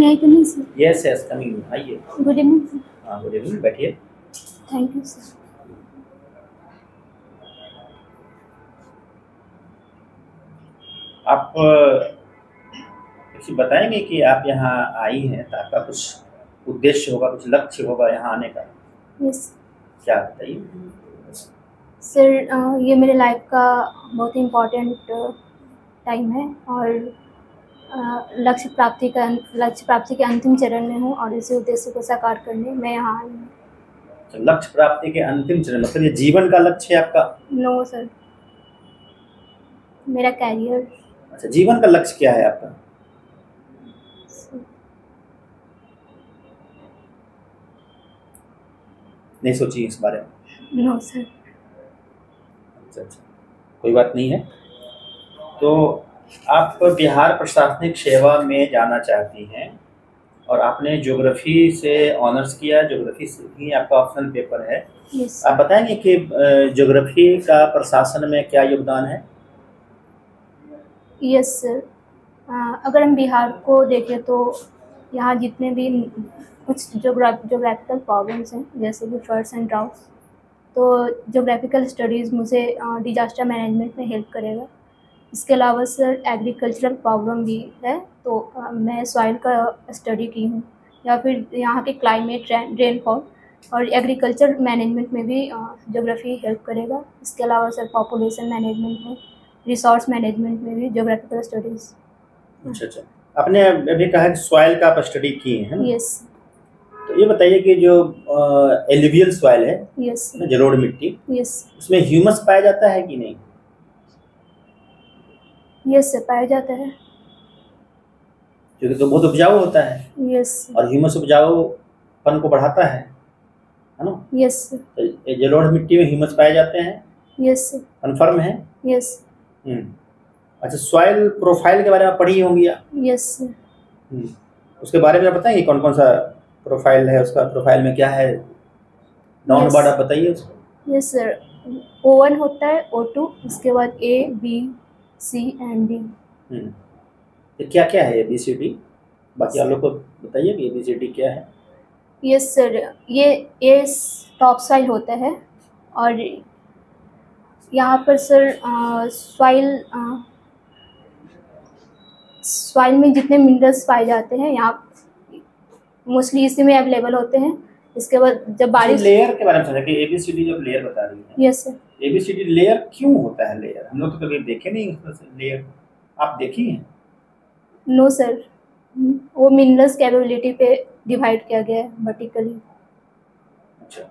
मैं I coming sir? Yes yes coming, आइए। Good evening sir. हाँ गुड इवनिंग, बैठिए। Thank you sir. आप कुछ बताएंगे कि आप यहाँ आई हैं तो आपका कुछ उद्देश्य होगा, कुछ लक्ष्य होगा यहाँ आने का? यस क्या बताइए। सर, ये मेरे लाइफ का बहुत इम्पोर्टेंट टाइम है और लक्ष्य प्राप्ति के अंतिम चरण में हूँ और इसी उद्देश्य को साकार करने मैं यहाँ आई हूँ। तो लक्ष्य प्राप्ति के अंतिम चरण मतलब ये जीवन का लक्ष्य है आपका? नो सर, मेरा कैरियर। अच्छा, जीवन का लक्ष्य क्या है आपका? नहीं सोची इस बारे में? No sir. अच्छा अच्छा, कोई बात नहीं है। तो आप बिहार प्रशासनिक सेवा में जाना चाहती हैं और आपने ज्योग्राफी से ऑनर्स किया, ज्योग्राफी से ही आपका ऑप्शनल पेपर है। यस। आप बताएंगे कि ज्योग्राफी का प्रशासन में क्या योगदान है? यस सर, अगर हम बिहार को देखें तो यहाँ जितने भी कुछ जोग्राफिकल प्रॉब्लम्स हैं जैसे कि फ्लड्स एंड ड्राउट्स, तो जोग्राफिकल स्टडीज़ मुझे डिजास्टर मैनेजमेंट में हेल्प करेगा। इसके अलावा सर एग्रीकल्चरल प्रॉब्लम भी है, तो मैं सॉइल का स्टडी की हूँ या फिर यहाँ के क्लाइमेट, रेनफॉल और एग्रीकल्चर मैनेजमेंट में भी जोग्राफी हेल्प करेगा। इसके अलावा सर पॉपुलेशन मैनेजमेंट में, रिसोर्स मैनेजमेंट में भी जोग्राफिकल स्टडीज़। अच्छा अच्छा, आपने अभी कहा कि सॉइल का आप स्टडी किए हैं ना? यस। तो ये बताइए कि जो एलुवियल सॉइल है, यस। जलोढ़ मिट्टी, यस। उसमें ह्यूमस पाया जाता है कि नहीं? यस सर, पाया जाता है। क्योंकि तो बहुत उपजाऊ होता है। यस। और ह्यूमस उपजाऊपन को बढ़ाता है ना? यस। तो ये जलोढ़ मिट्टी में ह्यूमस पाए जाते हैं। यस। कन्फर्म है? यस। अच्छा, सॉइल प्रोफाइल के बारे में पढ़ी होंगी आप? यस। उसके बारे में बताएंगे कौन कौन सा प्रोफाइल है, उसका प्रोफाइल में क्या है, डाउन वर्ड आप बताइए उसको। यस सर, O1 होता है, O2, उसके बाद A, B, C and D। ये क्या क्या है ABCD? बाकी आप लोग को बताइए कि ABCD क्या है। यस सर, ये टॉप सॉइल होता है और यहाँ पर सर सॉइल में जितने मिनरल्स पाए जाते हैं यहाँ मोस्टली इसी में अवेलेबल होते हैं। इसके बाद जब बारिश, लेयर के बारे में समझा कि ABCD जब लेयर बता रही है। Yes sir. ABCD लेयर क्यों होता है लेयर? हम लोग तो कभी देखे नहीं लेयर, आप देखी हैं? नो सर, वो मिनरल्स कैपेबिलिटी पे डिवाइड किया गया है वर्टिकली। अच्छा,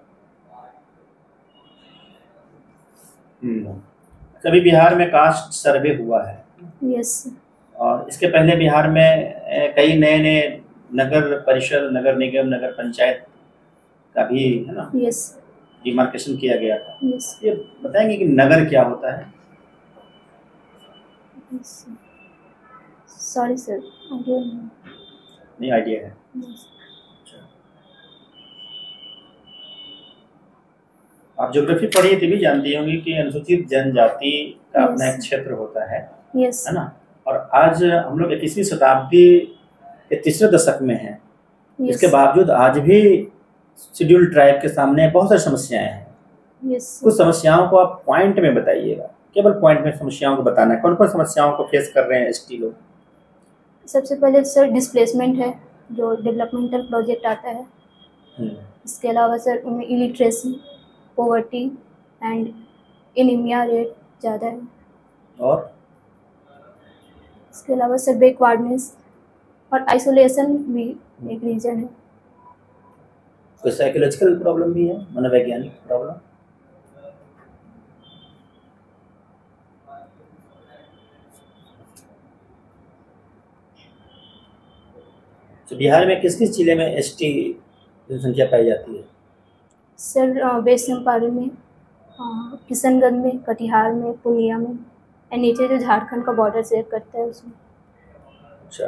अभी बिहार में कास्ट सर्वे हुआ है। यस। और इसके पहले बिहार में कई नए नए नगर परिषद, नगर निगम, नगर पंचायत का भी है ना, यस। डिमार्केशन किया गया था। यस। ये बताएंगे कि नगर क्या होता है? सॉरी सर, नहीं आइडिया है। आप ज्योग्राफी पढ़ी थी भी जानती होंगी कि अनुसूचित जनजाति का अपना एक क्षेत्र होता है, यस, है ना? और आज हम लोग 21वीं शताब्दी के तीसरे दशक में हैं। इसके बावजूद आज भी शेड्यूल्ड ट्राइब के सामने बहुत सारी समस्याएं हैं। कुछ समस्याओं को आप पॉइंट में बताइएगा, केवल पॉइंट में समस्याओं को बताना है। कौन कौन समस्याओं को फेस कर रहे हैं एसटी लोग? सबसे पहले सर डिस्प्लेसमेंट है, जो डेवलपमेंटल प्रोजेक्ट आता है। इसके अलावा सर उनमें illiteracy, poverty and anaemia rate ज़्यादा है। और इसके अलावा सर बैकवर्डनेस और आइसोलेशन भी एक रीजन है। कोई साइकोलॉजिकल प्रॉब्लम भी है, मनोवैज्ञानिक प्रॉब्लम? तो बिहार में किस किस जिले में एसटी जनसंख्या पाई जाती है? सर वेस्ट चंपारण में, किशनगंज में, कटिहार में, पूर्णिया में और नीचे जो झारखंड का बॉर्डर शेयर करता है उसमें। अच्छा,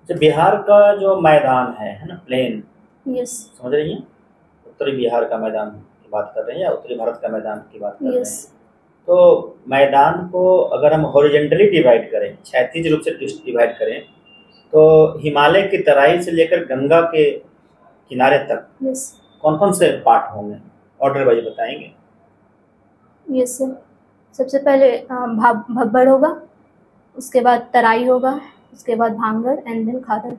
तो बिहार का जो मैदान है ना, प्लेन, यस, समझ रही हैं? उत्तरी बिहार का मैदान की बात कर रहे हैं या उत्तरी भारत का मैदान की बात कर रहे हैं? तो मैदान को अगर हम हॉरिजेंटली डिवाइड करें, क्षैतिज रूप से डिवाइड करें, तो हिमालय की तराई से लेकर गंगा के किनारे तक यस कौन-कौन से पार्ट होंगे? ऑर्डर वाइज बताएँगे? Yes sir. सबसे पहले भब्बड़ होगा, उसके बाद तराई होगा, उसके बाद भांगड़ एंड देन खादर।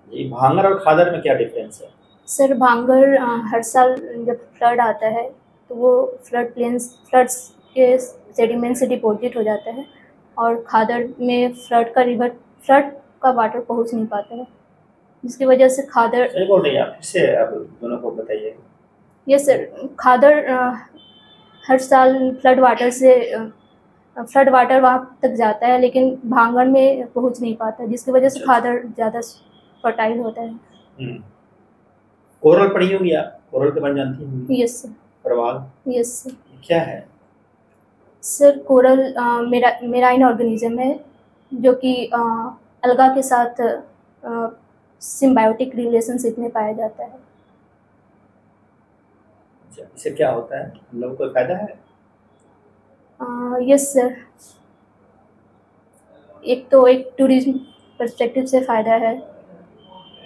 ये भांगड़ और खादर में क्या डिफरेंस है? सर भांगड़ हर साल जब फ्लड आता है तो वो फ्लड्स के सेडिमेंट से डिपॉजिट हो जाता है, और खादर में फ्लड का वाटर पहुंच नहीं पाता है, जिसकी वजह से खादर। सही बोल रही हैं आप, फिर से आप दोनों को बताइए। यस सर, खादर हर साल फ्लड वाटर वहाँ तक जाता है, लेकिन भांगड़ में पहुंच नहीं पाता, जिसकी वजह से अच्छा। खादर ज़्यादा फर्टाइल होता है। कोरल पढ़ी होंगी आप, कोरल के बारे में जानती होंगी? Yes sir. प्रवाल? Yes sir. क्या है? सर कोरल मेराइन ऑर्गेनिज्म है, जो कि अलगा के साथ सिम्बायोटिक रिलेशनशिप में पाया जाता है। अच्छा, इससे क्या होता है? हम लोगों को फायदा है? यस सर, एक टूरिज्म पर्सपेक्टिव से फ़ायदा है।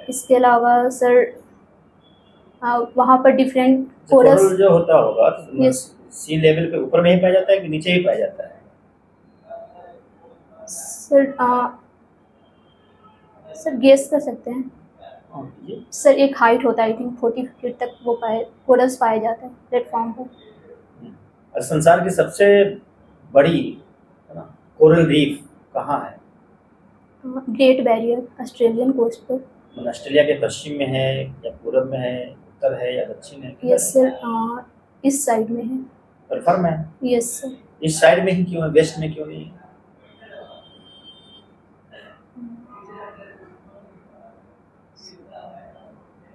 इसके अलावा सर वहाँ पर डिफरेंट कोरल जो होता होगा यस सी लेवल पे ऊपर में ही पाया जाता है कि नीचे ही पाया जाता है? सर गेस कर सकते हैं। सर एक हाइट होता है, आई थिंक 40 फीट तक वो कोरल्स पाया जाता है प्लेटफॉर्म पर। और संसार की सबसे बड़ी कोरल रीफ कहाँ है? ग्रेट बैरियर ऑस्ट्रेलियन कोस्ट पर। ऑस्ट्रेलिया के पश्चिम में है या पूर्व में है, उत्तर है या दक्षिण है? यस सर, इस साइड में है। कन्फर्म है? Yes sir. इस साइड में ही क्यों है, वेस्ट में क्यों नहीं है?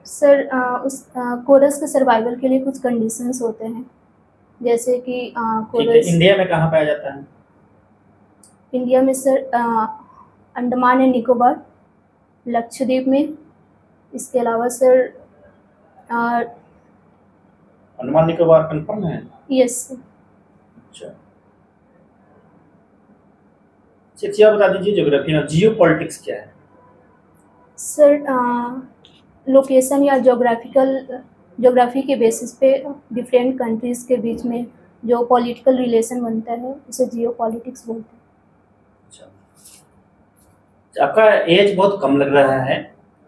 सर उस कोरल्स के सर्वाइवल के लिए कुछ कंडीशंस होते हैं, जैसे कि कोरल्स। इंडिया में कहाँ पाया जाता है? इंडिया में सर अंडमान एंड निकोबार, लक्षद्वीप में। इसके अलावा सर अंडमान निकोबार कंफर्म है? Yes sir. अच्छा, शिक्षा बता दीजिए ज्योग्राफी में जियो पॉलिटिक्स क्या है? सर लोकेशन या ज्योग्राफी के बेसिस पे डिफरेंट कंट्रीज़ के बीच में जो पॉलिटिकल रिलेशन बनता है उसे जियो पॉलिटिक्स बोलते हैं। अच्छा, आपका एज बहुत कम लग रहा है,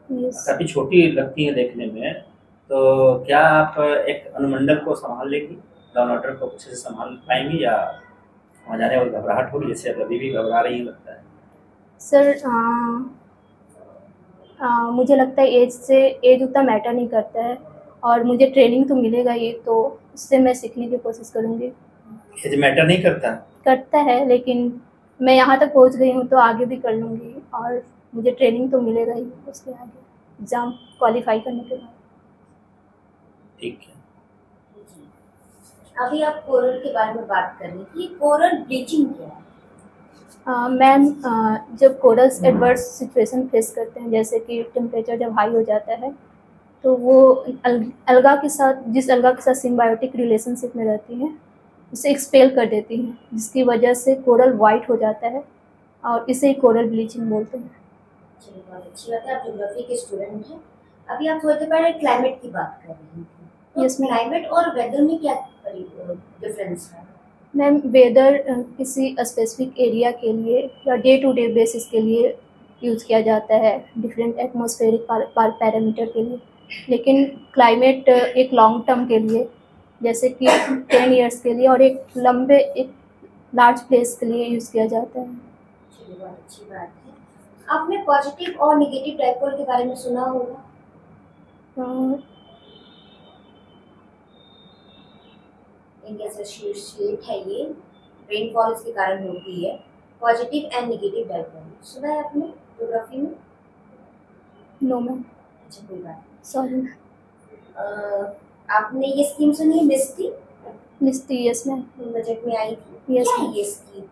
यस। काफ़ी छोटी लगती है देखने में, तो क्या आप एक अनुमंडल को संभाल लेंगी, लॉ एंड ऑर्डर को अच्छे से संभाल पाएंगी, या वहाँ जाने वाली घबराहट होगी, जैसे अभी भी घबरा रही है लगता है? सर मुझे लगता है एज उतना मैटर नहीं करता है, और मुझे ट्रेनिंग तो मिलेगा ही, तो उससे मैं सीखने की कोशिश करूँगी। एज मैटर नहीं करता? करता है, लेकिन मैं यहाँ तक पहुँच गई हूँ तो आगे भी कर लूँगी, और मुझे ट्रेनिंग तो मिलेगा ही उसके आगे एग्ज़ाम क्वालिफाई करने के बाद। ठीक है। अभी आप कोरल के बारे में बात कर रही थी, कोरल ब्लीचिंग क्या है? मैम, जब कोरल्स एडवर्स सिचुएशन फेस करते हैं, जैसे कि टेम्परेचर जब हाई हो जाता है, तो वो अलगा के साथ सिम्बायोटिक रिलेशनशिप में रहती हैं, उसे एक्सपेल कर देती हैं, जिसकी वजह से कोरल वाइट हो जाता है, और इसे ही कोरल ब्लीचिंग बोलते हैं। चलिए, बहुत अच्छी बात है, आप ज्योग्राफी के स्टूडेंट हैं। अभी आप थोड़ी देर पहले क्लाइमेट की बात कर रही थी, तो यस मैम। क्लाइमेट और वेदर में क्या डिफरेंस है? मैम, वेदर किसी स्पेसिफिक एरिया के लिए या डे टू डे बेसिस के लिए यूज़ किया जाता है, डिफरेंट एटमॉस्फेरिक पैरामीटर के लिए, लेकिन क्लाइमेट एक लॉन्ग टर्म के लिए, जैसे कि 10 ईयर्स के लिए और एक लार्ज प्लेस के लिए यूज़ किया जाता है। चलिए, बहुत अच्छी बात है। आपने पॉजिटिव और नेगेटिव डाइपोल के बारे में सुना होगा? जैसे शीट है, ये रेनफॉल इसके कारण होती है। पॉजिटिव एंड नेगेटिव डाइपोल सुना है आपने ज्योग्राफी में? No ma'am. अच्छा, कोई बात सॉरी। आपने ये स्कीम सुनी है, मिस्टी? Yes ma'am. बजट में आई थी। यस क्या है ये स्कीम?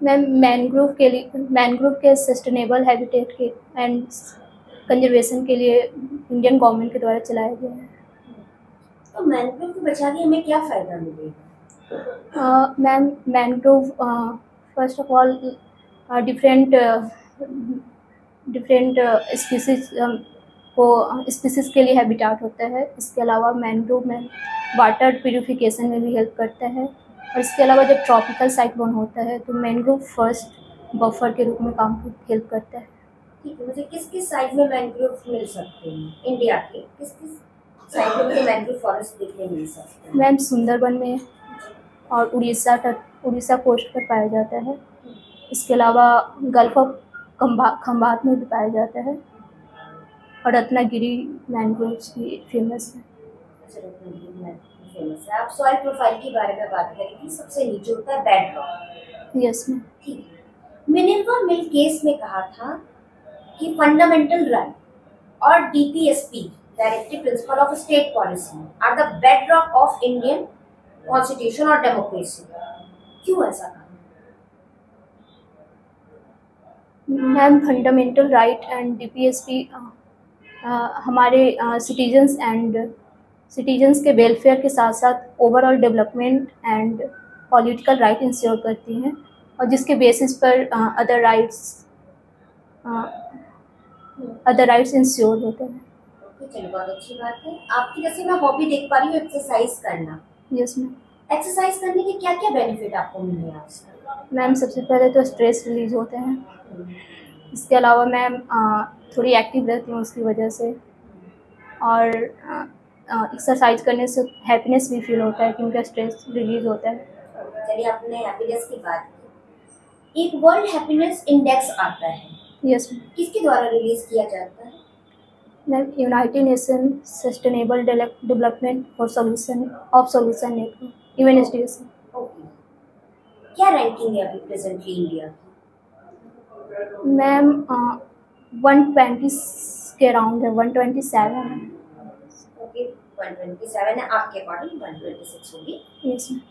मैम, मैनग्रोव के सस्टेनेबल हैबिटेट के एंड कंजर्वेशन के लिए इंडियन गवर्नमेंट के द्वारा चलाया गया है। तो मैनग्रोव को बचा के हमें क्या फ़ायदा मिलेगा? Ma'am mangrove first of all different different species को स्पीसीज के लिए हैबिटाट होता है। इसके अलावा मैंग्रोव में वाटर प्यूरिफिकेशन में भी हेल्प करता है। और इसके अलावा जब ट्रॉपिकल साइक्लोन होता है तो मैंग्रोव फर्स्ट बफर के रूप में काम हेल्प करता है। ठीक है, मुझे किस किस साइड में मैंग्रोव मिल सकते हैं इंडिया के? किस किस साइड में मुझे मैंग्रोव फॉरेस्ट देखने मिल सकते हैं? मैम सुंदरबन में और उड़ीसा कोस्ट पर पाया जाता है। इसके अलावा गल्फ ऑफ खंबात में भी पाया जाता है। और रत्नागिरी मैंग्रोव्स भी फेमस है। अच्छा, रत्नागिरी मैंग्रोव फेमस है। आप सॉइल प्रोफाइल के बारे में बात करें कि सबसे नीचे होता है बेड रॉक। Yes ma'am. ठीक है, मिनर्वा मिल केस में कहा था कि फंडामेंटल राइट और DPSP directive principle of state policy are the bedrock of Indian constitution और डेमोक्रेसी। क्यों ऐसा कहा? Ma'am fundamental right and DPSP हमारे सिटीजन्स के वेलफेयर के साथ साथ overall development and political right ensure करती हैं और जिसके बेसिस पर अदर राइट्स इंश्योर होते हैं। चलिए, बहुत अच्छी बात है। आपकी जैसे मैं हॉबी देख पा रही हूँ एक्सरसाइज करना। Yes ma'am. एक्सरसाइज करने के क्या क्या बेनिफिट आपको मिले आपसे? मैम सबसे पहले तो स्ट्रेस रिलीज होते हैं। इसके अलावा मैम थोड़ी एक्टिव रहती हूँ उसकी वजह से। और एक्सरसाइज करने से हैप्पीनेस भी फील होता है क्योंकि स्ट्रेस रिलीज होता है। चलिए, आपने हैप्पीनेस की बात की। एक वर्ल्ड हैप्पीनेस इंडेक्स आता है। Yes ma'am. किसके द्वारा रिलीज किया जाता है? Ma'am United Nation sustainable development for solution network UNSDS. क्या रैंकिंग है अभी प्रेजेंटली इंडिया की? मैम 120 के अराउंड है, 127 है। ओके, 127 है। आपके अकॉर्डिंग 126 होगी। Yes ma'am.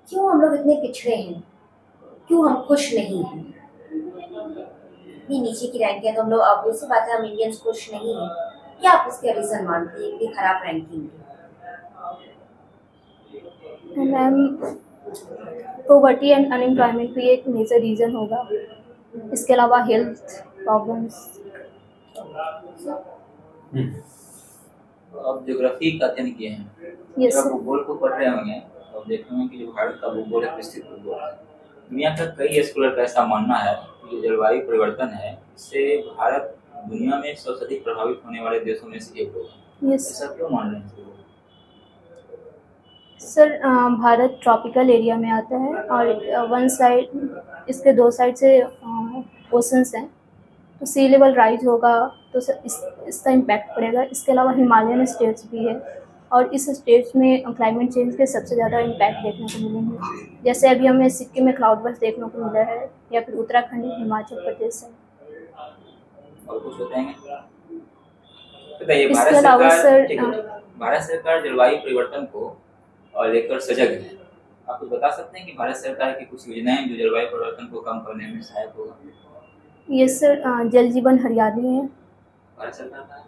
क्यों हम लोग इतने पिछड़े हैं? क्यों हम खुश नहीं हैं? इतनी नीचे की रैंक है तो हम लोग, ऑब्वियस बात है, हम इंडियंस खुश नहीं हैं। क्या आप इसका रीजन मानते हैं इतनी खराब रैंकिंग है? मैम पॉवर्टी एंड अनएम्प्लॉयमेंट भी एक मेजर रीज़न होगा। इसके अलावा हेल्थ प्रॉब्लम्स। आप ज्योग्राफी का अध्ययन किए हैं। यस जब आप भूगोल को पढ़ रहे होंगे तो आप देख रहे होंगे कि जो भारत का भूगोल है विस्तृत भूगोल है। दुनिया का कई स्कॉलर का ऐसा मानना है कि जो जलवायु परिवर्तन है इससे भारत दुनिया में सबसे अधिक प्रभावित होने वाले देशों में से एक होगा। ऐसा क्यों मान रहे हैं सर? भारत ट्रॉपिकल एरिया में आता है और वन साइड इसके दो साइड से ओशंस हैं, तो सी लेवल राइज होगा तो इसका इम्पैक्ट पड़ेगा। इसके अलावा हिमालयन स्टेट्स भी है और इस स्टेट्स में क्लाइमेट चेंज के सबसे ज़्यादा इम्पैक्ट देखने को मिलेंगे। जैसे अभी हमें सिक्किम में क्लाउड बर्स्ट देखने को मिला है या फिर उत्तराखंड, हिमाचल प्रदेश है। और कुछ बताएंगे? बताइए, इसके अलावा सर भारत सरकार जलवायु परिवर्तन को लेकर सजग है। आप कुछ बता सकते हैं कि भारत सरकार की कुछ योजनाएं जो जलवायु परिवर्तन को कम करने में सहायक होगा? यस सर, जल जीवन हरियाली है। भारत सरकार का है?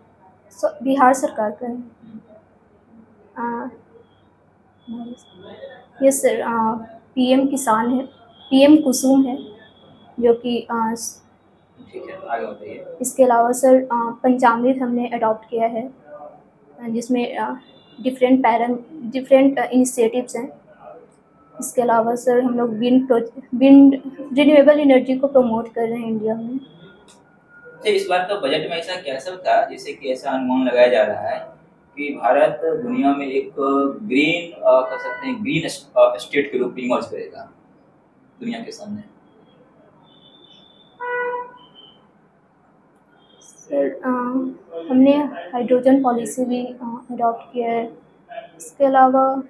बिहार सरकार का है। यस सर, पीएम किसान है, पीएम कुसुम है जो कि ठीक है, आगे बताइए। इसके अलावा सर पंचामृत हमने अडॉप्ट किया है जिसमें डिफरेंट इनिशिएटिव्स हैं। इसके अलावा सर हम लोग विंड रिन्यूएबल एनर्जी को प्रमोट कर रहे हैं इंडिया में। तो इस बार तो बजट में ऐसा क्या सब था जिससे कि ऐसा अनुमान लगाया जा रहा है कि भारत दुनिया में एक ग्रीन कह सकते हैं ग्रीन स्टेट के रूप में इमर्ज करेगा दुनिया के सामने? सर हमने हाइड्रोजन पॉलिसी भी अडॉप्ट किया है। इसके अलावा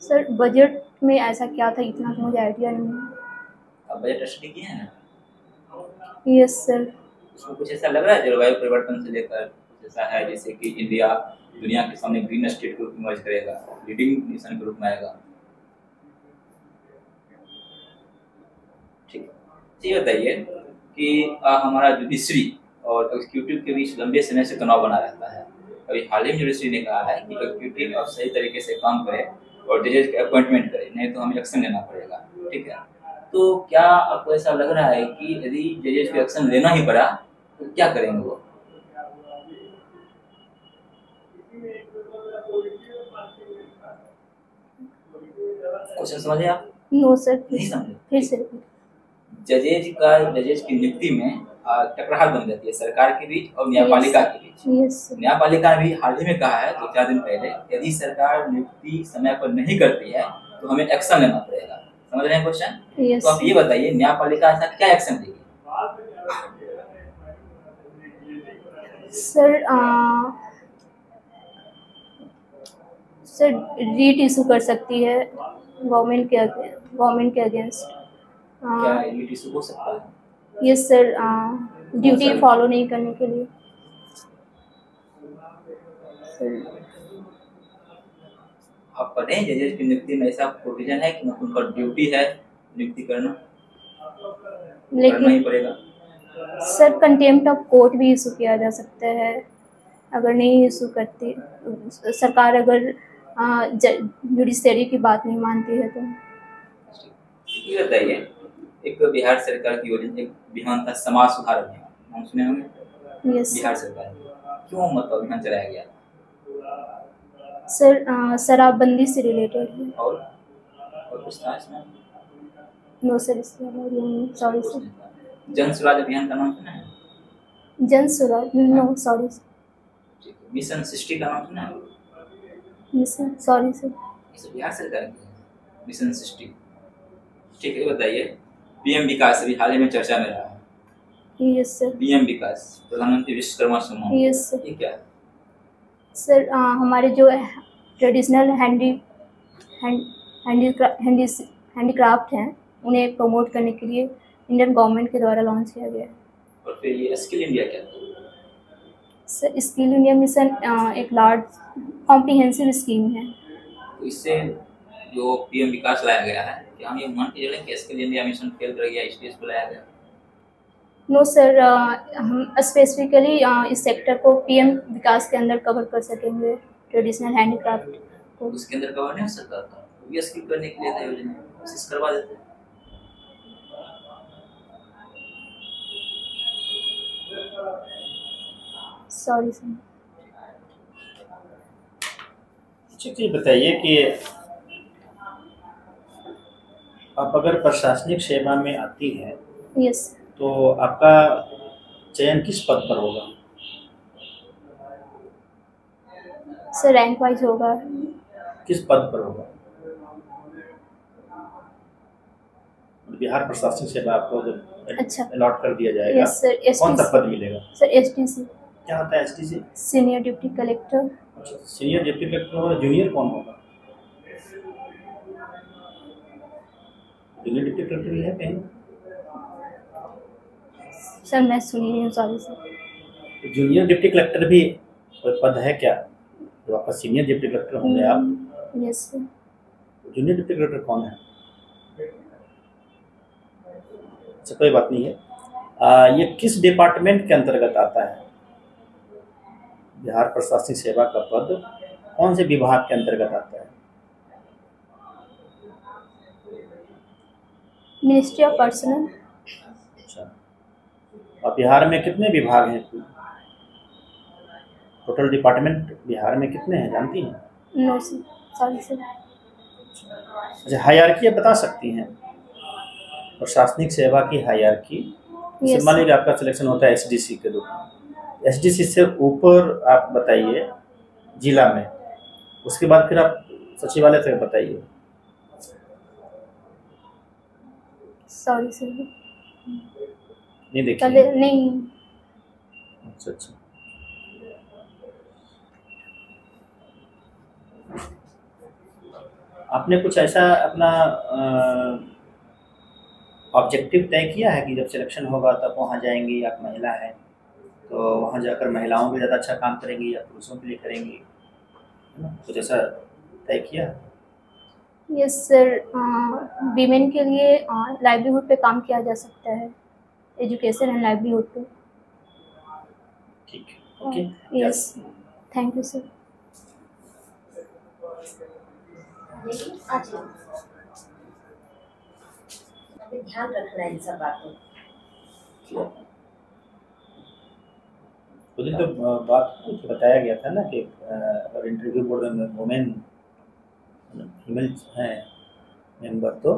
सर बजट में ऐसा क्या था इतना मुझे आइडिया नहीं है। आप बजट स्टडी किए हैं ना? Yes sir. उसमें कुछ ऐसा लग रहा है जलवायु परिवर्तन से लेकर कुछ ऐसा है जैसे कि इंडिया दुनिया के सामने ग्रीन स्टेट के रूप में इमर्ज करेगा, लीडिंग नेशन के रूप में आएगा? ठीक है, ये बताइए कि हमारा जुडिशरी और एग्जीक्यूटिव के बीच लंबे समय से तनाव बना रहता है। अभी हाल ही में जुडिशरी ने कहा है कि एग्जीक्यूटिव अब सही तरीके से काम करे और जजेज के अपॉइंटमेंट करें, नहीं तो हमें एक्शन लेना पड़ेगा। ठीक है, तो क्या आपको ऐसा लग रहा है कि यदि जजेज को एक्शन लेना ही पड़ा तो क्या करेंगे वो? क्वेश्चन समझे आप? नो सर, नहीं समझे? फिर से। जजेज की नियुक्ति में टकरार बन जाती है सरकार के बीच और न्यायपालिका के बीच। यस। न्यायपालिका ने भी हाल ही में कहा है 2-4 दिन पहले, यदि सरकार नियुक्ति समय पर नहीं करती है तो हमें एक्शन लेना पड़ेगा। समझ रहे हैं क्वेश्चन? यस। तो आप ये बताइए, न्यायपालिका ऐसा क्या एक्शन लेगी? सर रीट इशू कर सकती है गवर्नमेंट के अगेंस्ट। क्या रीट इशू हो सकता है? यस सर, ड्यूटी फॉलो नहीं करने के लिए। सर आप पढ़े जजेस की नियुक्ति में ऐसा प्रोविजन है कि उनका ड्यूटी है नियुक्ति करना, करना ही पड़ेगा? सर कंटेम्प्ट ऑफ कोर्ट भी इशू किया जा सकता है अगर नहीं इशू करती सरकार, अगर जुडिशरी की बात नहीं मानती है तो। ये बताइए, एक बिहार सरकार की योजना एक अभियान था समाज सुधार अभियान, नाम सुने होंगे? यस। बिहार सरकार क्यों मतलब अभियान चलाया गया? सर शराबबंदी से रिलेटेड है। और कुछ था इसमें? नो सर, इसके अलावा सॉरी सर। जन स्वराज अभियान का नाम सुना है? Jan Swaraj, no sorry sir. Mission Srishti का नाम सुना है? Mission, sorry sir. इसे बिहार सरकार की है, मिशन सृष्टि। ठीक है, बताइए पीएम विकास अभी हाल ही में चर्चा में रहा है। Yes sir. पीएम विकास, प्रधानमंत्री विश्वकर्मा सम्मान। Yes sir. ये क्या है? सर हमारे जो ट्रेडिशनल हैंडीक्राफ्ट हैं उन्हें प्रमोट करने के लिए इंडियन गवर्नमेंट के द्वारा लॉन्च किया गया है। और फिर ये स्किल इंडिया क्या है? सर स्किल इंडिया मिशन एक लार्ज कॉम्प्रिहेंसिव स्कीम है। तो इससे जो पीएम विकास लाया गया है, क्या हम ये मान के चलें कि स्किल इंडिया मिशन फेल कर गया इसलिए इसको लाया गया? नो सर, हम स्पेसिफिकली इस सेक्टर को पीएम विकास के अंदर कवर कर सकेंगे, ट्रेडिशनल हैंडीक्राफ्ट को। उसके अंदर कवर नहीं हो सकता था, ये स्किल करने के लिए था योजना, कोशिश करवा देते। Sorry sir. अच्छा, ये बताइए कि आप अगर प्रशासनिक सेवा में आती हैं यस, तो आपका चयन किस पद पर होगा? सर रैंक वाइज होगा। किस पद पर होगा? बिहार प्रशासनिक सेवा आपको जब अच्छा अलॉट कर दिया जाएगा, यस सर। कौन सा पद मिलेगा? Sir STC. क्या होता है एसटीसी? Senior deputy collector. अच्छा, सीनियर डिप्टी कलेक्टर होगा। जूनियर कौन होगा? जूनियर डिप्टी कलेक्टर भी है कहीं? सर मैं सुनी नहीं हूँ, sorry sir. Junior deputy collector भी कोई पद है क्या जो आपका सीनियर डिप्टी कलेक्टर होंगे आप? Yes sir. Junior deputy collector कौन है? अच्छा, कोई बात नहीं है। ये किस डिपार्टमेंट के अंतर्गत आता है? बिहार प्रशासनिक सेवा का पद कौन से विभाग के अंतर्गत आता है? Ministry of personal. अच्छा, और बिहार में कितने विभाग हैं? टोटल डिपार्टमेंट बिहार में कितने हैं जानती हैं? No sir, sorry sir. अच्छा, हायरार्की आप बता सकती हैं? प्रशासनिक सेवा की हायरार्की, Yes, मान लीजिए आपका सिलेक्शन होता है एसडीसी के रूप में, एसडीसी से ऊपर आप बताइए जिला में, उसके बाद फिर आप सचिवालय तक बताइए। सॉरी सर, नहीं देखिए? नहीं। अच्छा अच्छा, आपने कुछ ऐसा अपना ऑब्जेक्टिव तय किया है कि जब सिलेक्शन होगा तब वहाँ जाएंगी? आप महिला हैं तो वहाँ जाकर महिलाओं के ज़्यादा अच्छा काम करेंगी या पुरुषों के लिए करेंगी, है ना? कुछ ऐसा तय किया? यस सर, वीमेन के लिए लाइवलीहुड पे काम किया जा सकता है, एजुकेशन एंड लाइवलीहुड पे। ठीक है, okay. Yes, thank you sir. लेकिन आज हमें ध्यान रखना है इन सब बातों का। उस दिन तो बात कुछ बताया गया था ना कि अगर इंटरव्यू बोर्ड में वुमेन फीमेल हैं मेंबर तो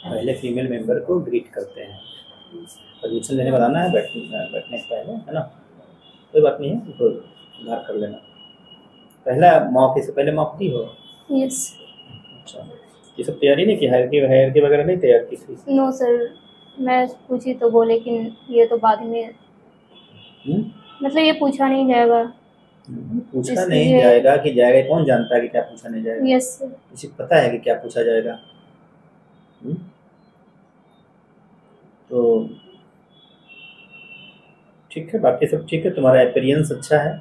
पहले फीमेल मेंबर को ग्रीट करते हैं, परमिशन लेने बताना है बैठने से पहले, है ना। कोई बात नहीं है, उसको सुधार कर लेना। पहला मॉक, इससे पहले मॉक दी हो? यस। अच्छा, ये सब तैयारी नहीं की? हायरार्की वगैरह नहीं तैयार की थी? नो सर, मैं पूछी तो वो, लेकिन ये तो बाद में मतलब ये पूछा नहीं जाएगा। पूछा नहीं जाएगा कि जाएगा, कौन जानता है कि क्या पूछा नहीं जाएगा? Yes sir. किसी को पता है कि क्या पूछा जाएगा? तो ठीक है, बाकी सब ठीक है, तुम्हारा एक्सपीरियंस अच्छा है,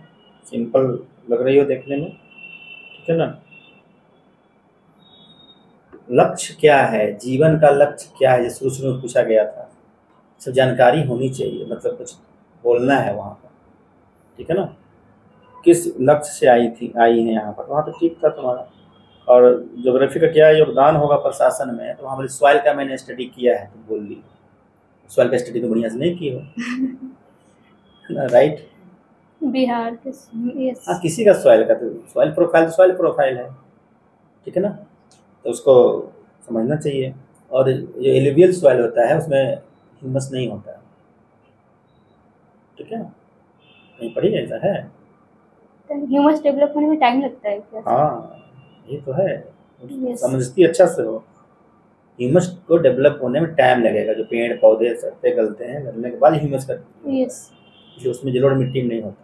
सिंपल लग रही हो देखने में, ठीक है ना। लक्ष्य क्या है, जीवन का लक्ष्य क्या है, शुरू शुरू में पूछा गया था, सब जानकारी होनी चाहिए, मतलब कुछ बोलना है वहाँ पर, ठीक है ना। किस लक्ष्य से आई है यहाँ पर, वहाँ तो ठीक था तुम्हारा। और ज्योग्राफी का क्या योगदान होगा प्रशासन में, तो वहाँ पर सॉइल का मैंने स्टडी किया है, तुम बोल दी। सॉइल का स्टडी तो बढ़िया से नहीं की हो राइट। बिहार के यस। हाँ, किसी का सॉइल का तो सॉइल प्रोफाइल है, ठीक है ना, तो उसको समझना चाहिए। और जो एलुवियल सॉइल होता है उसमें ह्यूमस नहीं होता है, ठीक है, नहीं पढ़ी ऐसा है। ह्यूमस डेवलप होने में टाइम लगता है क्या? हाँ, ये तो है, समझती अच्छा से हो। ह्यूमस को डेवलप होने में टाइम लगेगा, जो पेड़ पौधे सड़ते गलते हैं, गलने के बाद ह्यूमस करते हैं, जो उसमें जलोढ़ मिट्टी में नहीं होता।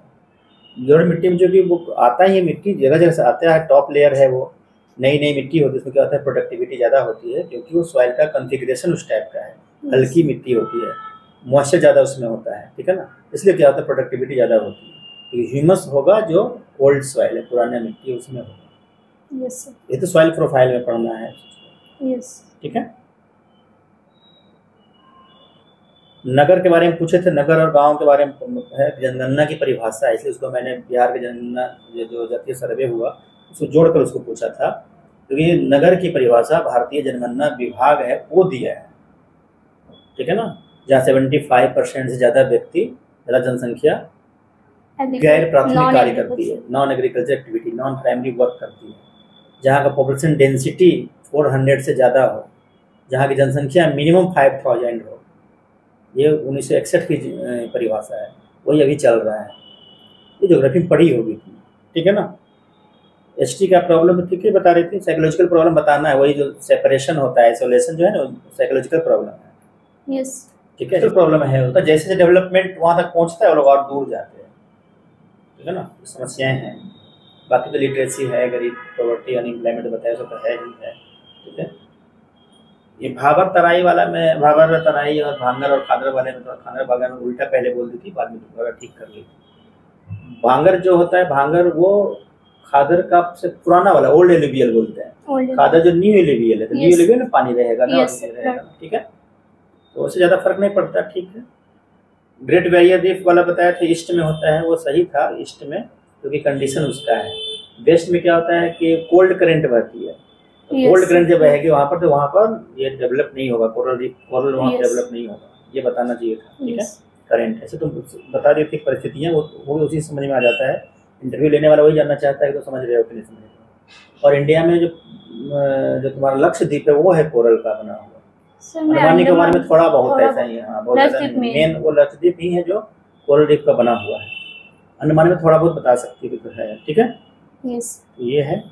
जलोढ़ मिट्टी में जो कि वो आता ही है, मिट्टी जगह जगह से आता है, टॉप लेयर है वो, नई मिट्टी होती है, उसमें क्या होता है, प्रोडक्टिविटी ज़्यादा होती है, क्योंकि वो सॉइल का कॉन्फ़िगरेशन उस टाइप का है, हल्की मिट्टी होती है, मॉइस्चर ज़्यादा उसमें होता है, ठीक है ना, इसलिए क्या होता है, प्रोडक्टिविटी ज़्यादा होती है। तो ह्यूमस होगा जो ओल्ड सॉइल है, पुराना मिट्टी, उसमें होगा। ये तो सॉइल प्रोफाइल में पढ़ना है, ठीक है। नगर के बारे में पूछे थे, नगर और गांव के बारे में है, जनगणना की परिभाषा है, इसलिए उसको मैंने बिहार के जनगणना जो जातीय सर्वे हुआ उसको जोड़कर उसको पूछा था, क्योंकि नगर की परिभाषा भारतीय जनगणना विभाग है वो दिया है, ठीक है ना, जहाँ 75% से ज़्यादा व्यक्ति, ज़्यादा जनसंख्या गैर प्राथमिक कार्य करती है, non agriculture activity, non primary work करती है, जहाँ का पॉपुलेशन डेंसिटी 400 से ज़्यादा हो, जहाँ की जनसंख्या मिनिमम 5000 हो। ये 1961 की परिभाषा है, वही अभी चल रहा है, ये ज्योग्राफी में पढ़ी होगी, ठीक है ना। एसटी का प्रॉब्लम ठीक है बता रही थी, साइकोलॉजिकल प्रॉब्लम बताना है, वही जो सेपरेशन होता है, आइसोलेशन जो है ना, साइकोलॉजिकल प्रॉब्लम है, यस, ठीक है, प्रॉब्लम है उसका। जैसे जैसे डेवलपमेंट वहाँ तक पहुँचता है वो लोग और दूर जाते हैं, ठीक है ना, समस्याएं हैं। बाकी तो लिटरेसी है, गरीब, पॉवर्टी, अनएम्प्लॉयमेंट बताया सब है ही है, ठीक है। ये भाबर तराई वाला में, भाबर तराई और भांगर और खादर वाले में, तो खादर भांगर में उल्टा पहले बोल दी थी, बाद में थोड़ा ठीक कर ली। भांगर जो होता है, भांगर वो खादर का से पुराना वाला ओल्ड एलुवियल बोलते हैं, खादर जो न्यू एलुवियल है, तो न्यू एलुवियल में पानी रहेगा ना, ठीक है, तो उससे ज़्यादा फर्क नहीं पड़ता, ठीक है। ग्रेट बैरियर रीफ वाला बताया था, ईस्ट में होता है, वो सही था, ईस्ट में क्योंकि कंडीशन उसका है। वेस्ट में क्या होता है कि कोल्ड करंट बहती है, कोल्ड करंट जब बहेगी वहाँ पर, तो वहाँ पर ये डेवलप नहीं होगा, कोरल रीफ, कोरल वहाँ डेवलप नहीं होगा, ये बताना चाहिए था, ठीक है। करंट ऐसे तुम बता देती परिस्थितियाँ, वो भी उसी समझ में आ जाता है, इंटरव्यू लेने वाला वही जानना चाहता है कि तो समझ रहे हो कि नहीं समझ रहे हो। और इंडिया में जो तुम्हारा लक्षद्वीप है वो है कोरल का बना हुआ, अंडमान निकोबार में थोड़ा बहुत ऐसा ही है, हाँ, बहुत ज़्यादा मेन वो लक्षद्वीप ही है जो कोरल रीफ का बना हुआ है, अंडमान में थोड़ा बहुत बता सकती है तो है, ठीक है। ये है।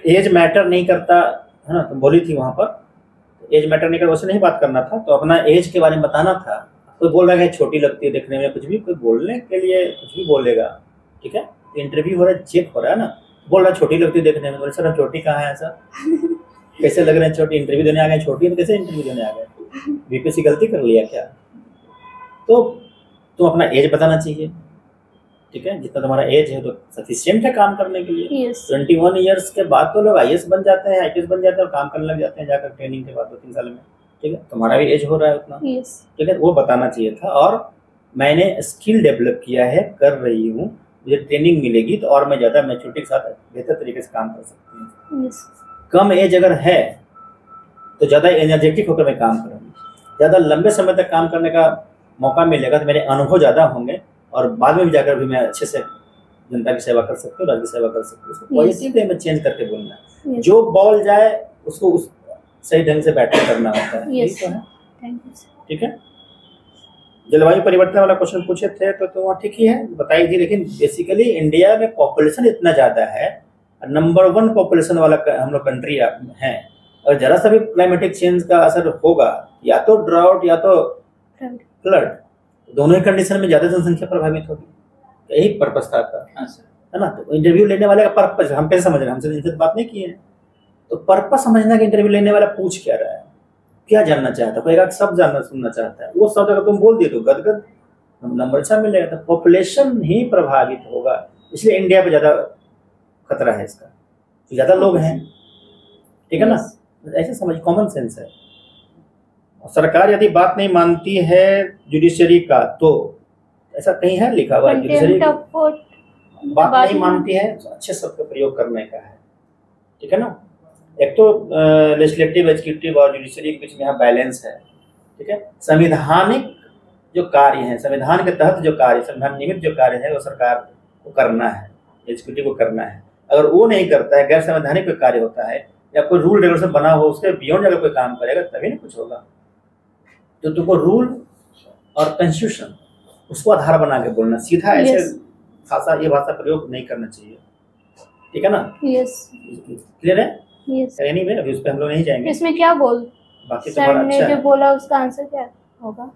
एज मैटर नहीं करता है ना, तुम बोली थी वहाँ पर, एज मैटर नहीं करता, वैसे नहीं बात करना था, तो अपना एज के बारे में बताना था। कोई बोल रहा है छोटी लगती है देखने में, कुछ भी, कोई बोलने के लिए कुछ भी बोलेगा, ठीक है। इंटरव्यू हो रहा है, चेक हो रहा है ना, बोल रहा है छोटी लगती है देखने में, बोले सर हम छोटी कहाँ है, ऐसा कैसे लग रहे हैं छोटी, इंटरव्यू देने आ गए छोटी है तो कैसे इंटरव्यू देने आ गए, बीपीएससी गलती कर लिया क्या। तो तुम अपना एज बताना चाहिए, ठीक है, जितना तुम्हारा एज है तो सफिशिएंट है काम करने के लिए। 21 ईयर्स के बाद तो लोग आईएएस बन जाते हैं, आईपीएस बन जाते हैं और काम करने लग जाते हैं जाकर ट्रेनिंग के बाद 2-3 साल में, ठीक है। तुम्हारा भी एज हो रहा है उतना, ठीक है, वो बताना चाहिए था। और मैंने स्किल डेवलप किया है, कर रही हूँ, मुझे ट्रेनिंग मिलेगी तो और मैं ज़्यादा मैच्योरिटी के साथ बेहतर तरीके से काम कर सकती हूँ। यस कम एज अगर है तो ज़्यादा एनर्जेटिक होकर मैं काम करूँगी, ज़्यादा लंबे समय तक काम करने का मौका मिलेगा तो मेरे अनुभव ज़्यादा होंगे और बाद में भी जाकर भी मैं अच्छे से जनता की सेवा कर सकती हूँ, राज्य की सेवा कर सकती हूँ। उसको पॉजिटिव वे में चेंज करके बोलना है। जो बॉल जाए उसको उस सही ढंग से बैटिंग करना होता है। यस ठीक है, थैंक यू। ठीक है। जलवायु परिवर्तन वाला क्वेश्चन पूछे थे तो वहाँ ठीक ही है, बताई थी। लेकिन बेसिकली इंडिया में पॉपुलेशन इतना ज़्यादा है, नंबर 1 पॉपुलेशन वाला हम लोग कंट्री है, और जरा सा भी क्लाइमेटिक चेंज का असर होगा, या तो ड्राउट या तो फ्लड, दोनों ही कंडीशन में ज़्यादा जनसंख्या प्रभावित होगी। यही पर्पस था आपका, है ना। तो इंटरव्यू लेने वाले का पर्पस हम कैसे समझ रहे हैं, हमसे इनसे बात नहीं की है, तो पर्पस समझना कि इंटरव्यू लेने वाला पूछ क्या रहा है, क्या जानना चाहता है। कोई एक शब्द जानना सुनना चाहता है, वो शब्द अगर तुम बोल दिए तो गदगद नंबर अच्छा मिलेगा। तो पॉपुलेशन ही प्रभावित होगा, इसलिए इंडिया पे ज़्यादा खतरा है इसका, ज़्यादा लोग हैं, ठीक है ना। ऐसे समझ, कॉमन सेंस है। सरकार यदि बात नहीं मानती है जुडिशरी का, तो ऐसा कहीं है लिखा हुआ है जुडिशरी बात नहीं मानती है, तो अच्छे शब्द का प्रयोग करने का है, ठीक है ना। एक तो लेजिस्लेटिव, एग्जीक्यूटिव और जुडिशरी के बीच में यहाँ बैलेंस है, ठीक है। संवैधानिक जो कार्य है, संविधान के तहत जो कार्य, संविधान नियमित जो कार्य है वो सरकार को करना है, एग्जीक्यूटिव को करना है। अगर वो नहीं करता है, गैर संवैधानिक कोई कार्य होता है या कोई रूल रेगुलेशन बना हो, उसके बियॉन्ड अगर कोई काम करेगा तभी ना कुछ होगा। तो तुमको रूल और कॉन्स्टिट्यूशन उसको आधार बना के बोलना, सीधा ऐसे खासा ये भाषा प्रयोग नहीं करना चाहिए, ठीक है ना। यस क्लियर है। यस एनीवे अभी उस पे हम लोग नहीं जाएंगे। इसमें क्या बोल बाकी तो सर बड़ा ने अच्छा जो है। बोला उसका आंसर क्या होगा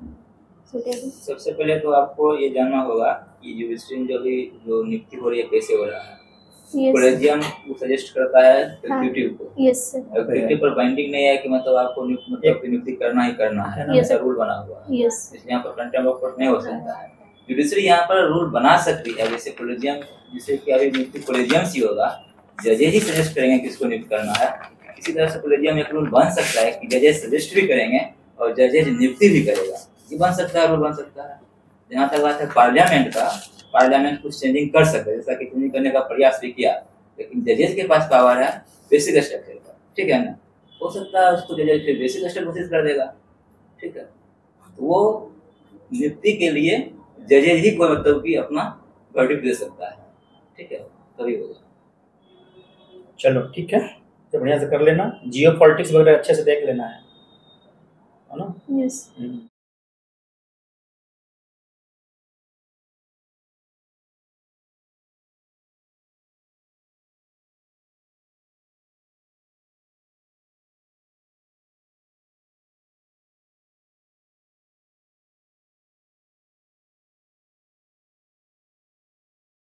सुटेबल? सबसे पहले तो आपको ये जानना होगा कि जुडिशरी जो नियुक्ति हो रही है कैसे हो रहा है। कॉलेजियम वो सजेस्ट करता है एग्जीक्यूटिव को। Yes sir. एग्जीक्यूटिव पर बाइंडिंग नहीं है कि मतलब आपको नियुक्ति करना ही करना है, ऐसा रूल बना हुआ है। यस इसलिए यहाँ पर कंटेम्प्ट ऑफ कोर्ट नहीं हो सकता है। जुडिशरी यहाँ पर रूल बना सकती है, जैसे कॉलेजियम, जिससे कि अभी नियुक्ति कॉलेजियम से होगा, जजेज ही सजेस्ट करेंगे किसको नियुक्त करना है। इसी तरह से कॉलेजियम एक रूल बन सकता है कि जजेज सजेस्ट भी करेंगे और जजेज नियुक्ति भी करेगा, ये बन सकता है, रूल बन सकता है। जहाँ तक बात है पार्लियामेंट का, पार्लियामेंट कुछ चेंजिंग कर सकता है, जैसा कि चेंजिंग करने का प्रयास भी किया, लेकिन जजेज के पास पावर है बेसिक स्ट्रक्चर का, ठीक है ना। हो सकता है उसको जजेज फिर बेसिक स्ट्रक्चर घोषित कर देगा, ठीक है। तो वो नियुक्ति के लिए जजेज ही कोई मतलब कि अपना वर्डिक्ट दे सकता है, ठीक है, तभी होगा। चलो ठीक है, तो बढ़िया से कर लेना, जियो पॉलिटिक्स वगैरह अच्छे से देख लेना है ना। यस